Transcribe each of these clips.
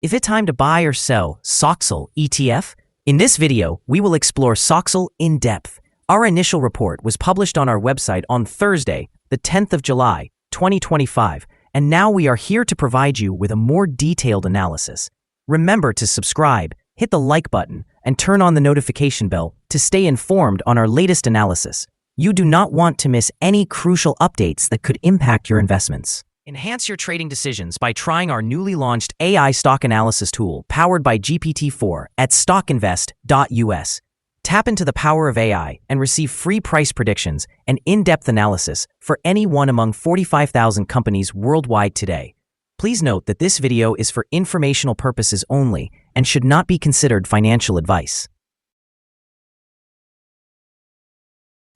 Is it time to buy or sell SOXL ETF? In this video, we will explore SOXL in depth. Our initial report was published on our website on Thursday, the 10th of July, 2025, and now we are here to provide you with a more detailed analysis. Remember to subscribe, hit the like button, and turn on the notification bell to stay informed on our latest analysis. You do not want to miss any crucial updates that could impact your investments. Enhance your trading decisions by trying our newly launched AI stock analysis tool powered by GPT-4 at StockInvest.us. Tap into the power of AI and receive free price predictions and in-depth analysis for any one among 45,000 companies worldwide today. Please note that this video is for informational purposes only and should not be considered financial advice.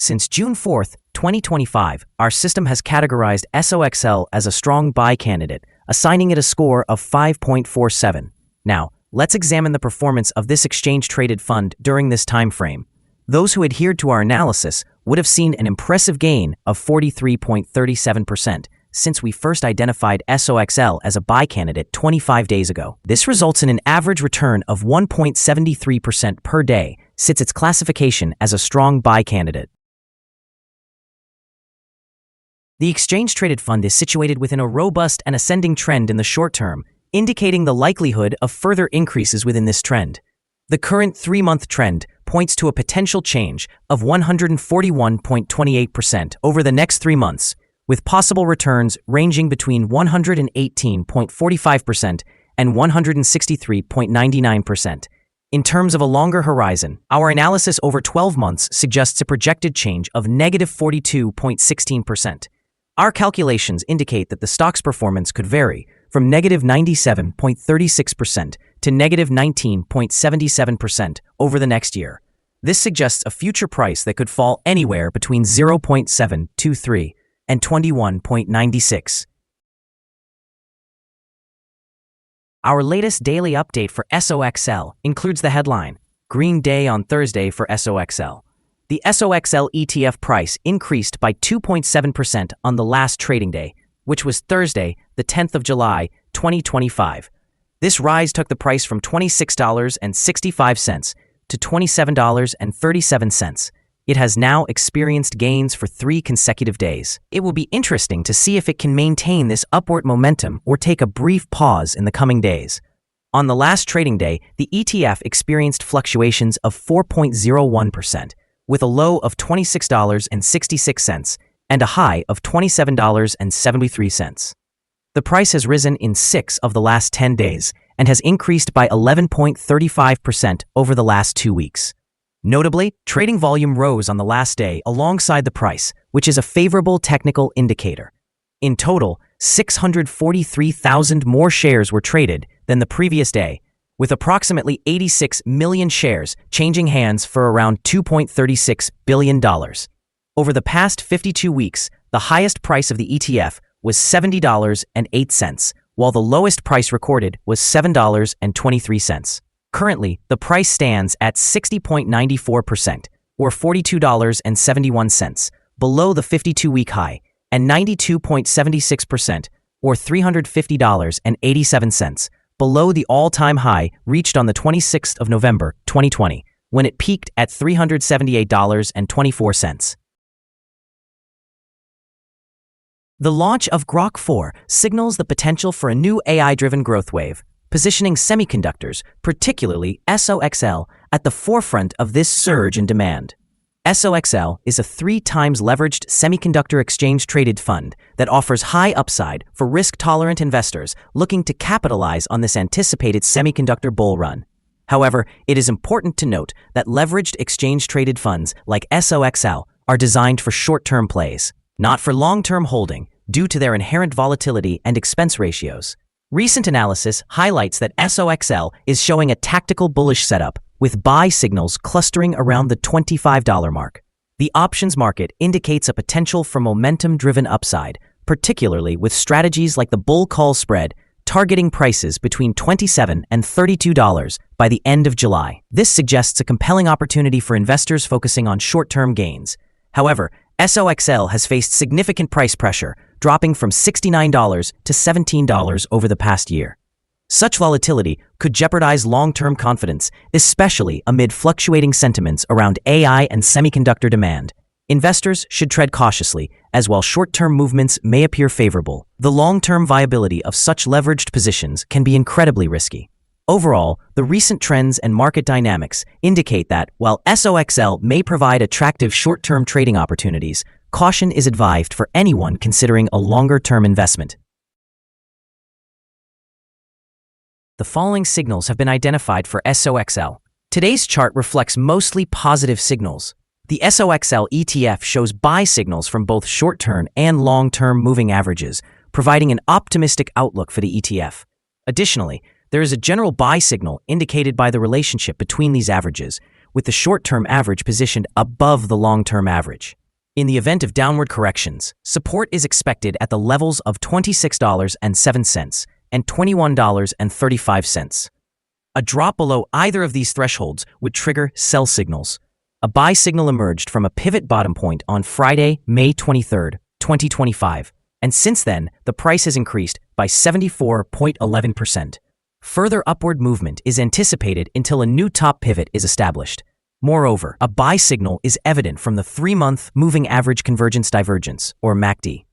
Since June 4, 2025, our system has categorized SOXL as a strong buy candidate, assigning it a score of 5.47. Now, let's examine the performance of this exchange-traded fund during this time frame. Those who adhered to our analysis would have seen an impressive gain of 43.37% since we first identified SOXL as a buy candidate 25 days ago. This results in an average return of 1.73% per day since its classification as a strong buy candidate. The exchange-traded fund is situated within a robust and ascending trend in the short term, indicating the likelihood of further increases within this trend. The current 3-month trend points to a potential change of 141.28% over the next 3 months, with possible returns ranging between 118.45% and 163.99%. In terms of a longer horizon, our analysis over 12 months suggests a projected change of negative 42.16%. Our calculations indicate that the stock's performance could vary from negative 97.36% to negative 19.77% over the next year. This suggests a future price that could fall anywhere between 0.723 and 21.96. Our latest daily update for SOXL includes the headline, Green Day on Thursday for SOXL. The SOXL ETF price increased by 2.7% on the last trading day, which was Thursday, the 10th of July, 2025. This rise took the price from $26.65 to $27.37. It has now experienced gains for 3 consecutive days. It will be interesting to see if it can maintain this upward momentum or take a brief pause in the coming days. On the last trading day, the ETF experienced fluctuations of 4.01%. with a low of $26.66 and a high of $27.73. The price has risen in 6 of the last 10 days and has increased by 11.35% over the last 2 weeks. Notably, trading volume rose on the last day alongside the price, which is a favorable technical indicator. In total, 643,000 more shares were traded than the previous day, with approximately 86 million shares changing hands for around $2.36 billion. Over the past 52 weeks, the highest price of the ETF was $70.08, while the lowest price recorded was $7.23. Currently, the price stands at 60.94%, or $42.71, below the 52-week high, and 92.76%, or $350.87, below the all-time high reached on the 26th of November, 2020, when it peaked at $378.24. The launch of Grok 4 signals the potential for a new AI-driven growth wave, positioning semiconductors, particularly SOXL, at the forefront of this surge in demand. SOXL is a 3 times leveraged semiconductor exchange-traded fund that offers high upside for risk-tolerant investors looking to capitalize on this anticipated semiconductor bull run. However, it is important to note that leveraged exchange-traded funds like SOXL are designed for short-term plays, not for long-term holding, due to their inherent volatility and expense ratios. Recent analysis highlights that SOXL is showing a tactical bullish setup, with buy signals clustering around the $25 mark. The options market indicates a potential for momentum-driven upside, particularly with strategies like the bull call spread, targeting prices between $27 and $32 by the end of July. This suggests a compelling opportunity for investors focusing on short-term gains. However, SOXL has faced significant price pressure, dropping from $69 to $17 over the past year. Such volatility could jeopardize long-term confidence, especially amid fluctuating sentiments around AI and semiconductor demand. Investors should tread cautiously, as while short-term movements may appear favorable, the long-term viability of such leveraged positions can be incredibly risky. Overall, the recent trends and market dynamics indicate that, while SOXL may provide attractive short-term trading opportunities, caution is advised for anyone considering a longer-term investment. The following signals have been identified for SOXL. Today's chart reflects mostly positive signals. The SOXL ETF shows buy signals from both short-term and long-term moving averages, providing an optimistic outlook for the ETF. Additionally, there is a general buy signal indicated by the relationship between these averages, with the short-term average positioned above the long-term average. In the event of downward corrections, support is expected at the levels of $26.07 and $21.35. A drop below either of these thresholds would trigger sell signals. A buy signal emerged from a pivot bottom point on Friday, May 23, 2025, and since then, the price has increased by 74.11%. Further upward movement is anticipated until a new top pivot is established. Moreover, a buy signal is evident from the 3-month Moving Average Convergence Divergence, or MACD.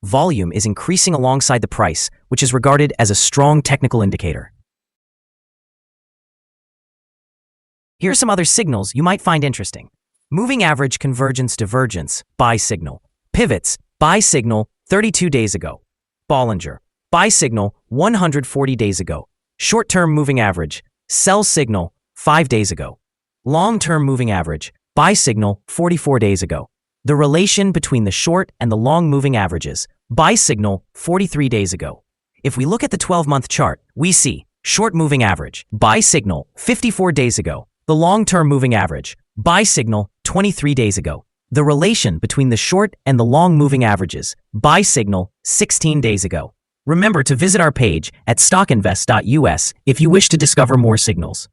Volume is increasing alongside the price, which is regarded as a strong technical indicator. Here are some other signals you might find interesting. Moving Average Convergence Divergence, buy signal. Pivots, buy signal 32 days ago. Bollinger, buy signal 140 days ago. Short-term moving average, sell signal 5 days ago. Long-term moving average, buy signal 44 days ago. The relation between the short and the long moving averages, buy signal 43 days ago. If we look at the 12-month chart, we see short moving average, buy signal 54 days ago. The long-term moving average, buy signal 23 days ago. The relation between the short and the long moving averages, buy signal 16 days ago. Remember to visit our page at StockInvest.us if you wish to discover more signals.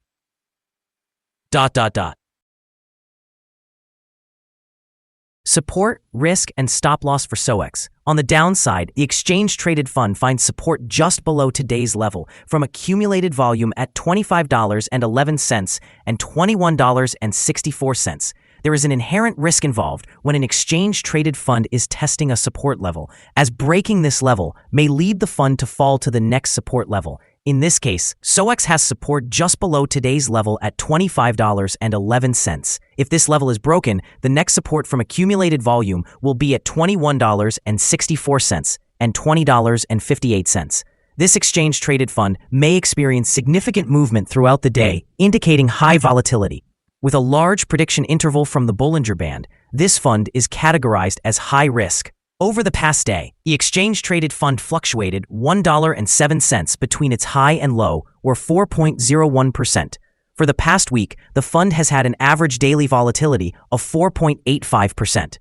Support, risk, and stop loss for SOX. On the downside, the exchange-traded fund finds support just below today's level from accumulated volume at $25.11 and $21.64. There is an inherent risk involved when an exchange-traded fund is testing a support level, as breaking this level may lead the fund to fall to the next support level. In this case, SOX has support just below today's level at $25.11. If this level is broken, the next support from accumulated volume will be at $21.64 and $20.58. This exchange-traded fund may experience significant movement throughout the day, indicating high volatility. With a large prediction interval from the Bollinger Band, this fund is categorized as high risk. Over the past day, the exchange-traded fund fluctuated $1.07 between its high and low, or 4.01%. For the past week, the fund has had an average daily volatility of 4.85%.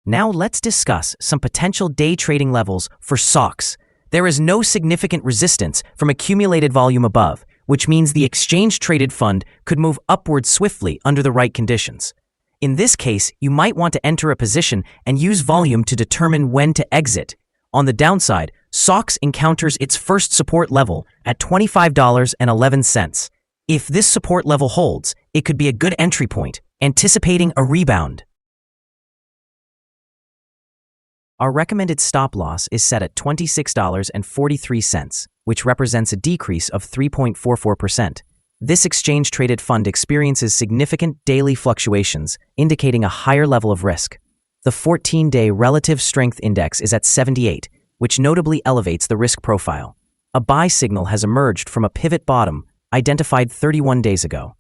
Now let's discuss some potential day trading levels for SOX. There is no significant resistance from accumulated volume above, which means the exchange-traded fund could move upward swiftly under the right conditions. In this case, you might want to enter a position and use volume to determine when to exit. On the downside, SOX encounters its first support level at $25.11. If this support level holds, it could be a good entry point, anticipating a rebound. Our recommended stop loss is set at $26.43, which represents a decrease of 3.44%. This exchange-traded fund experiences significant daily fluctuations, indicating a higher level of risk. The 14-day Relative Strength Index is at 78, which notably elevates the risk profile. A buy signal has emerged from a pivot bottom, identified 31 days ago.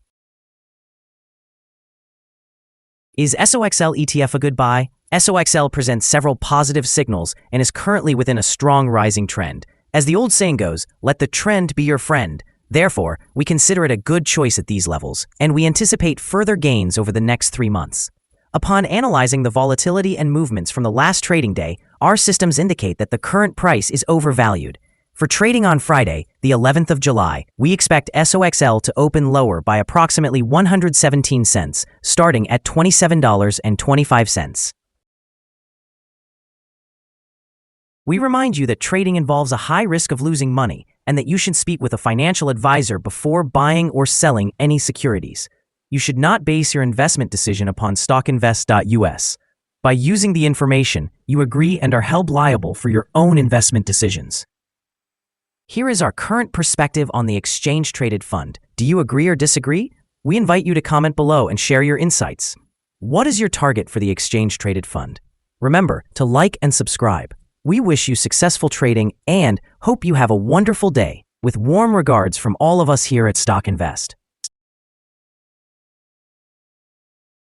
Is SOXL ETF a good buy? SOXL presents several positive signals and is currently within a strong rising trend. As the old saying goes, let the trend be your friend. Therefore, we consider it a good choice at these levels, and we anticipate further gains over the next 3 months. Upon analyzing the volatility and movements from the last trading day, our systems indicate that the current price is overvalued. For trading on Friday, the 11th of July, we expect SOXL to open lower by approximately 117 cents, starting at $27.25. We remind you that trading involves a high risk of losing money and that you should speak with a financial advisor before buying or selling any securities. You should not base your investment decision upon StockInvest.us. By using the information, you agree and are held liable for your own investment decisions. Here is our current perspective on the exchange-traded fund. Do you agree or disagree? We invite you to comment below and share your insights. What is your target for the exchange-traded fund? Remember to like and subscribe. We wish you successful trading and hope you have a wonderful day. With warm regards from all of us here at StockInvest.